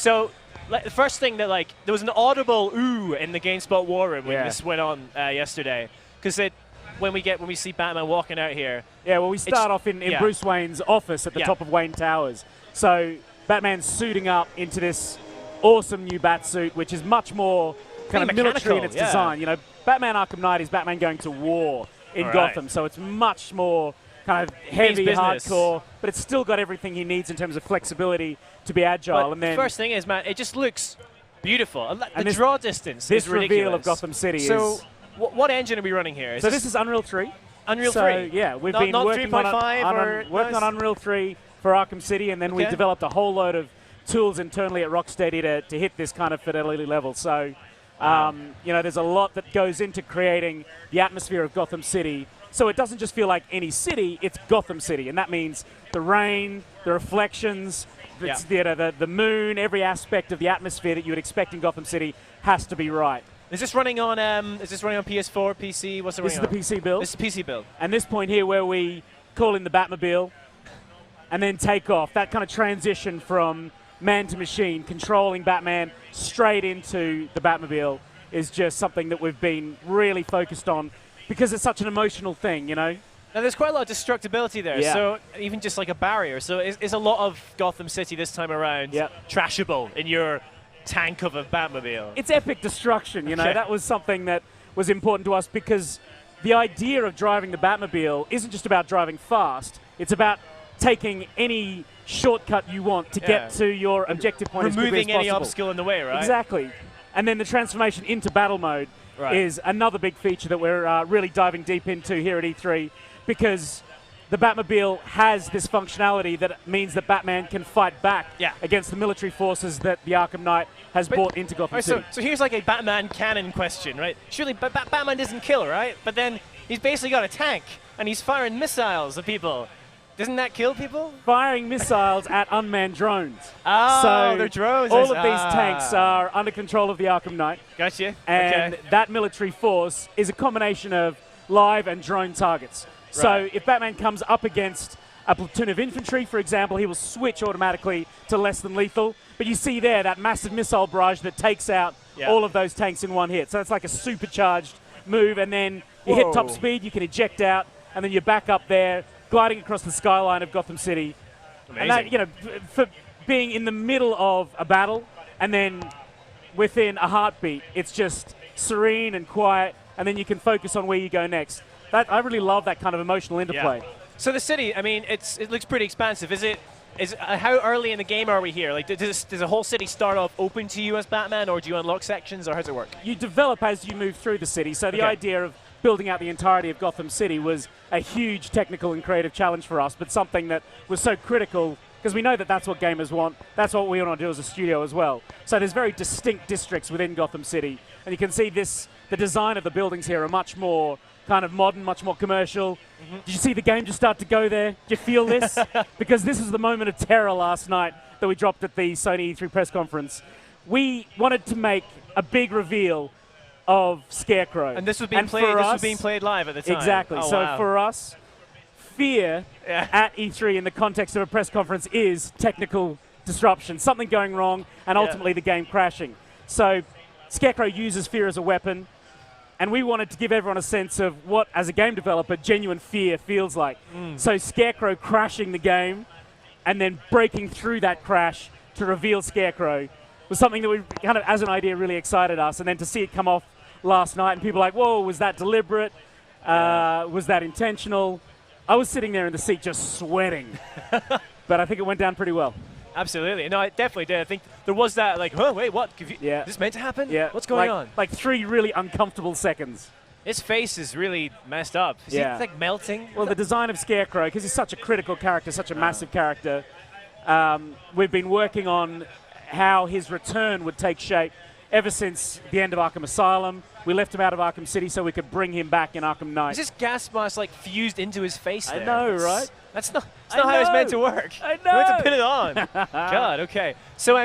So the first thing that there was an audible ooh in the GameSpot war room when this went on yesterday, because when we see Batman walking out here. Yeah, well, we start off in Bruce Wayne's office at the top of Wayne Towers. So Batman's suiting up into this awesome new Batsuit, which is much more kind of military in its design. You know, Batman Arkham Knight is Batman going to war in Gotham, so it's much more kind of heavy, hardcore, but it's still got everything he needs in terms of flexibility to be agile. But and then the first thing is, man, it just looks beautiful. And the draw distance is ridiculous. This reveal of Gotham City is... What engine are we running here? So this is Unreal 3. Unreal 3? So, yeah, we've been working on Unreal 3 for Arkham City, and then we developed a whole load of tools internally at Rocksteady to hit this kind of fidelity level. So, you know, there's a lot that goes into creating the atmosphere of Gotham City. So it doesn't just feel like any city, it's Gotham City. And that means the rain, the reflections, the moon, every aspect of the atmosphere that you would expect in Gotham City has to be right. Is this running on PS4, PC? What's it running on? This is the PC build. This is the PC build. And this point here where we call in the Batmobile and then take off, that kind of transition from man to machine, controlling Batman straight into the Batmobile is just something that we've been really focused on because it's such an emotional thing, you know? Now, there's quite a lot of destructibility there, so even just like a barrier. So is a lot of Gotham City this time around trashable in your tank of a Batmobile? It's epic destruction, you know. That was something that was important to us because the idea of driving the Batmobile isn't just about driving fast. It's about taking any shortcut you want to get to your objective point as quickly as possible. Removing any obstacle in the way, right? Exactly. And then the transformation into battle mode is another big feature that we're really diving deep into here at E3 because the Batmobile has this functionality that means that Batman can fight back against the military forces that the Arkham Knight has brought into Gotham City. So here's like a Batman canon question, right? Surely Batman doesn't kill, right? But then he's basically got a tank, and he's firing missiles at people. Doesn't that kill people? Firing missiles at unmanned drones. Oh, so they're drones. All of these tanks are under control of the Arkham Knight. Gotcha. And that military force is a combination of live and drone targets. So if Batman comes up against a platoon of infantry, for example, he will switch automatically to less than lethal. But you see there that massive missile barrage that takes out all of those tanks in one hit. So it's like a supercharged move, and then you hit top speed, you can eject out, and then you're back up there, gliding across the skyline of Gotham City. Amazing. And that, you know, for being in the middle of a battle, and then within a heartbeat, it's just serene and quiet, and then you can focus on where you go next. I really love that kind of emotional interplay. So the city, I mean, it looks pretty expansive. How early in the game are we here? Like, does the whole city start off open to you as Batman, or do you unlock sections, or how does it work? You develop as you move through the city. So the idea of building out the entirety of Gotham City was a huge technical and creative challenge for us, but something that was so critical because we know that that's what gamers want. That's what we want to do as a studio as well. So there's very distinct districts within Gotham City, and you can see the design of the buildings here are much more kind of modern, much more commercial. Did you see the game just start to go there? Do you feel this? Because this is the moment of terror last night that we dropped at the Sony E3 press conference. We wanted to make a big reveal of Scarecrow. And this was being played live at the time. Exactly. So for us, fear at E3 in the context of a press conference is technical disruption, something going wrong, and ultimately the game crashing. So Scarecrow uses fear as a weapon. And we wanted to give everyone a sense of what, as a game developer, genuine fear feels like. So Scarecrow crashing the game and then breaking through that crash to reveal Scarecrow was something that we kind of, as an idea, really excited us. And then to see it come off last night and people like, whoa, was that deliberate? Was that intentional? I was sitting there in the seat just sweating. But I think it went down pretty well. Absolutely. No, it definitely did. I think there was that, like, oh, wait, what? Is this meant to happen? Yeah. What's going on? Like 3 really uncomfortable seconds. His face is really messed up. Is he like melting? Well, the design of Scarecrow, because he's such a critical character, such a massive character, we've been working on how his return would take shape ever since the end of Arkham Asylum. We left him out of Arkham City so we could bring him back in Arkham Knight. Is this gas mask like fused into his face there? I know, right? That's not how it's meant to work. I know. You have to put it on. God, okay. So,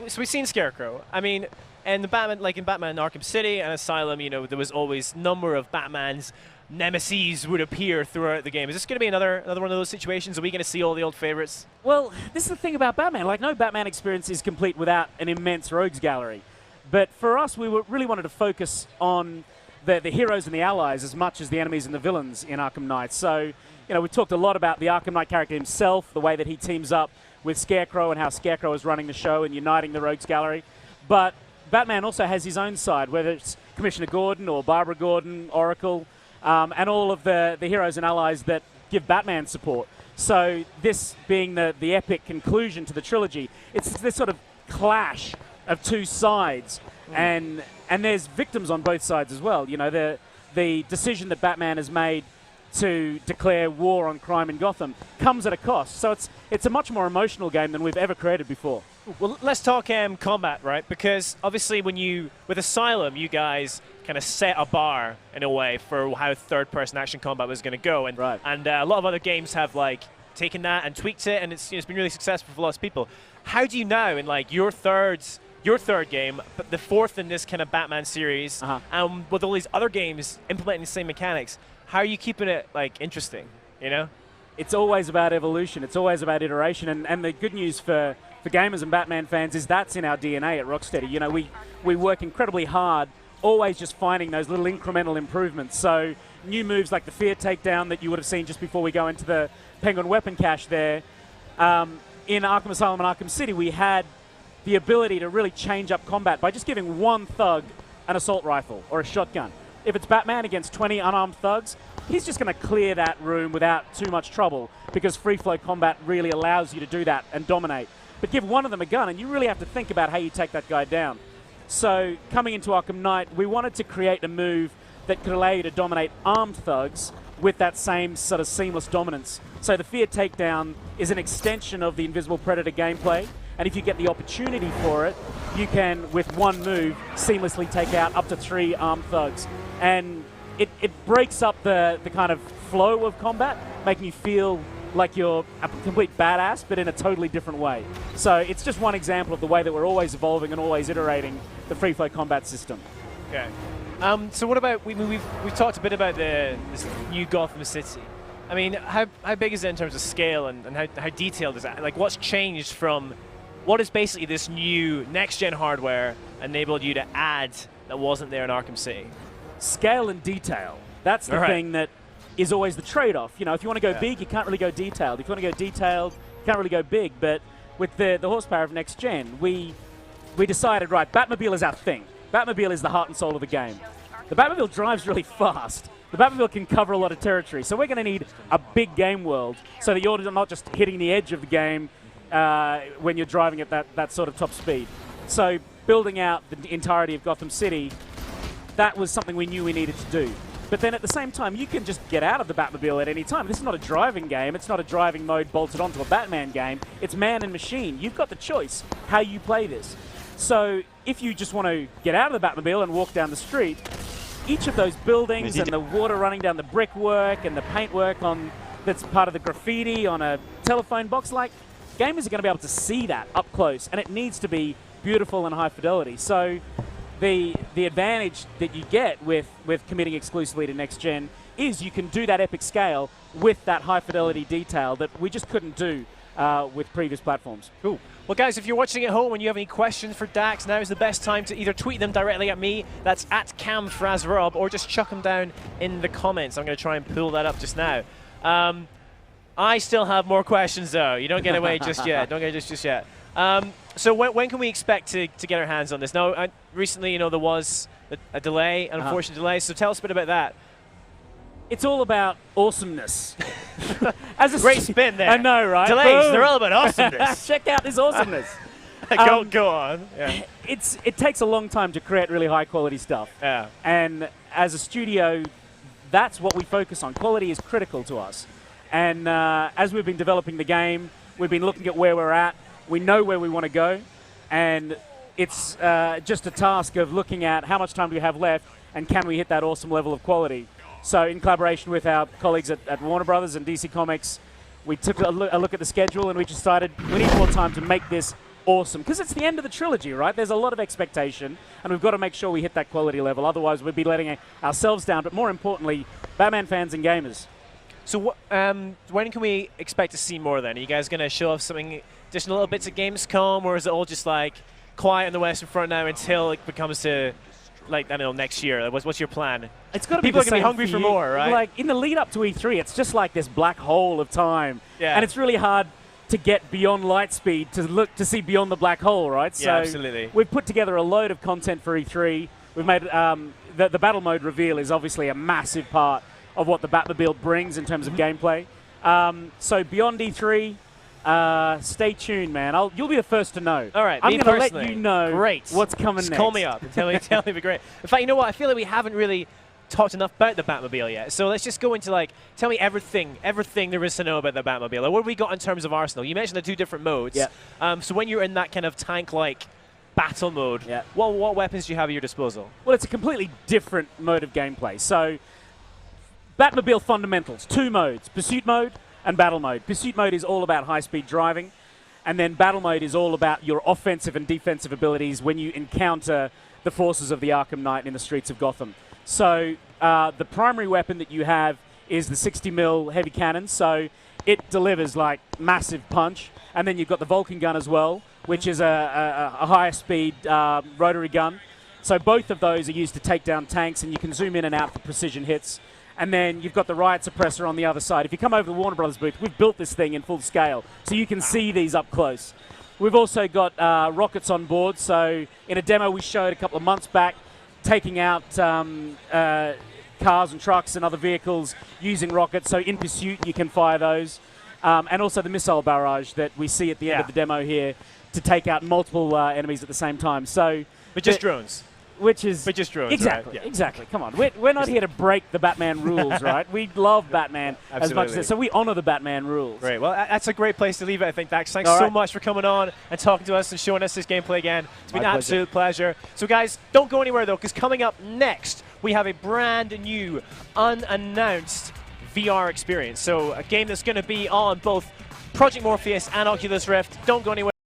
so we've seen Scarecrow. I mean, and the Batman, like in Batman Arkham City and Asylum, you know, there was always a number of Batmans nemesis would appear throughout the game. Is this going to be another one of those situations? Are we going to see all the old favorites? Well, this is the thing about Batman. Like, no Batman experience is complete without an immense rogues gallery. But for us, we really wanted to focus on the heroes and the allies as much as the enemies and the villains in Arkham Knight. So, we talked a lot about the Arkham Knight character himself, the way that he teams up with Scarecrow and how Scarecrow is running the show and uniting the rogues gallery. But Batman also has his own side, whether it's Commissioner Gordon or Barbara Gordon, Oracle, and all of the heroes and allies that give Batman support. So this being the epic conclusion to the trilogy, it's this sort of clash of two sides, and there's victims on both sides as well. The decision that Batman has made to declare war on crime in Gotham comes at a cost. So it's a much more emotional game than we've ever created before. Well, let's talk combat, right? Because obviously with Asylum, you guys kind of set a bar in a way for how third-person action combat was going to go, and a lot of other games have taken that and tweaked it, and it's been really successful for lots of people. How do you now, in your third game, but the fourth in this kind of Batman series, and with all these other games implementing the same mechanics, how are you keeping it interesting? It's always about evolution. It's always about iteration, and the good news for gamers and Batman fans is that's in our DNA at Rocksteady. We work incredibly hard, always just finding those little incremental improvements. So new moves like the Fear Takedown that you would have seen just before we go into the Penguin weapon cache there. In Arkham Asylum and Arkham City, we had the ability to really change up combat by just giving one thug an assault rifle or a shotgun. If it's Batman against 20 unarmed thugs, he's just going to clear that room without too much trouble, because free-flow combat really allows you to do that and dominate. But give one of them a gun, and you really have to think about how you take that guy down. So coming into Arkham Knight, we wanted to create a move that could allow you to dominate armed thugs with that same sort of seamless dominance. So the Fear Takedown is an extension of the Invisible Predator gameplay, and if you get the opportunity for it, you can, with one move, seamlessly take out up to 3 armed thugs. And it breaks up the kind of flow of combat, making you feel like you're a complete badass, but in a totally different way. So it's just one example of the way that we're always evolving and always iterating the free-flow combat system. Okay. So what about, we've talked a bit about this new Gotham City. I mean, how big is it in terms of scale, and how detailed is that? What's changed from what is basically this new next-gen hardware enabled you to add that wasn't there in Arkham City? Scale and detail. That's the thing that is always the trade-off. If you want to go big, you can't really go detailed. If you want to go detailed, you can't really go big. But with the horsepower of next gen, we decided, right, Batmobile is our thing. Batmobile is the heart and soul of the game. The Batmobile drives really fast. The Batmobile can cover a lot of territory. So we're going to need a big game world so that you're not just hitting the edge of the game when you're driving at that sort of top speed. So building out the entirety of Gotham City, that was something we knew we needed to do. But then at the same time, you can just get out of the Batmobile at any time. This is not a driving game. It's not a driving mode bolted onto a Batman game. It's man and machine. You've got the choice how you play this. So if you just want to get out of the Batmobile and walk down the street, each of those buildings and the water running down the brickwork and the paintwork that's part of the graffiti on a telephone box, gamers are going to be able to see that up close, and it needs to be beautiful and high fidelity. So the advantage that you get with committing exclusively to next gen is you can do that epic scale with that high fidelity detail that we just couldn't do with previous platforms. Cool. Well, guys, if you're watching at home and you have any questions for Dax, now is the best time to either tweet them directly at me, that's at CamFrazRob, or just chuck them down in the comments. I'm going to try and pull that up just now. I still have more questions, though. You don't get away just yet. Don't get just yet. So when can we expect to get our hands on this? Now, recently, there was a delay, an unfortunate delay. So tell us a bit about that. It's all about awesomeness. As a great spin there. I know, right? Delays, they're all about awesomeness. Check out this awesomeness. Go on. Yeah. It takes a long time to create really high quality stuff. Yeah. And as a studio, that's what we focus on. Quality is critical to us. And as we've been developing the game, we've been looking at where we're at. We know where we want to go. And it's just a task of looking at how much time do we have left and can we hit that awesome level of quality. So in collaboration with our colleagues at Warner Brothers and DC Comics, we took a look at the schedule and we decided we need more time to make this awesome. Because it's the end of the trilogy, right? There's a lot of expectation, and we've got to make sure we hit that quality level. Otherwise, we'd be letting ourselves down. But more importantly, Batman fans and gamers. So when can we expect to see more then? Are you guys going to show off something, just little bits of Gamescom, or is it all just like quiet on the Western Front now until it becomes to, like, I don't know, next year? What's your plan? It's got to be People are going to be hungry for more, right? Like, in the lead up to E3, it's just like this black hole of time. Yeah. And it's really hard to get beyond light speed, to see beyond the black hole, right? Yeah, so absolutely. We've put together a load of content for E3. We've made the battle mode reveal is obviously a massive part of what the Batmobile brings in terms of gameplay. So beyond E3, stay tuned, man. You'll be the first to know. All right, I'm going to let you know what's coming Just next. call me up and tell me it'd be great. In fact, you know what? I feel like we haven't really talked enough about the Batmobile yet. So let's just go into, like, tell me everything there is to know about the Batmobile. Like, what have we got in terms of arsenal? You mentioned the 2 different modes. Yeah. So when you're in that kind of tank-like battle mode, yeah. what weapons do you have at your disposal? Well, it's a completely different mode of gameplay. So Batmobile fundamentals, 2 modes, pursuit mode and battle mode. Pursuit mode is all about high-speed driving, and then battle mode is all about your offensive and defensive abilities when you encounter the forces of the Arkham Knight in the streets of Gotham. So the primary weapon that you have is the 60mm heavy cannon, so it delivers like massive punch, and then you've got the Vulcan gun as well, which is a higher speed rotary gun. So both of those are used to take down tanks, and you can zoom in and out for precision hits. And then you've got the riot suppressor on the other side. If you come over to the Warner Brothers booth, we've built this thing in full scale, so you can see these up close. We've also got rockets on board. So in a demo we showed a couple of months back, taking out cars and trucks and other vehicles using rockets. So in pursuit you can fire those. And also the missile barrage that we see at the end of the demo here to take out multiple enemies at the same time. So, but just drones. Which is but just drones, exactly, right? Yeah. Exactly. Come on, we're not here to break the Batman rules, right? We love Batman as much as so we honor the Batman rules. Great. Well, that's a great place to leave it, I think, Dax. Thanks All so right. much for coming on and talking to us and showing us this gameplay again. It's been My an absolute pleasure. So, guys, don't go anywhere though, because coming up next we have a brand new, unannounced VR experience. So, a game that's going to be on both Project Morpheus and Oculus Rift. Don't go anywhere.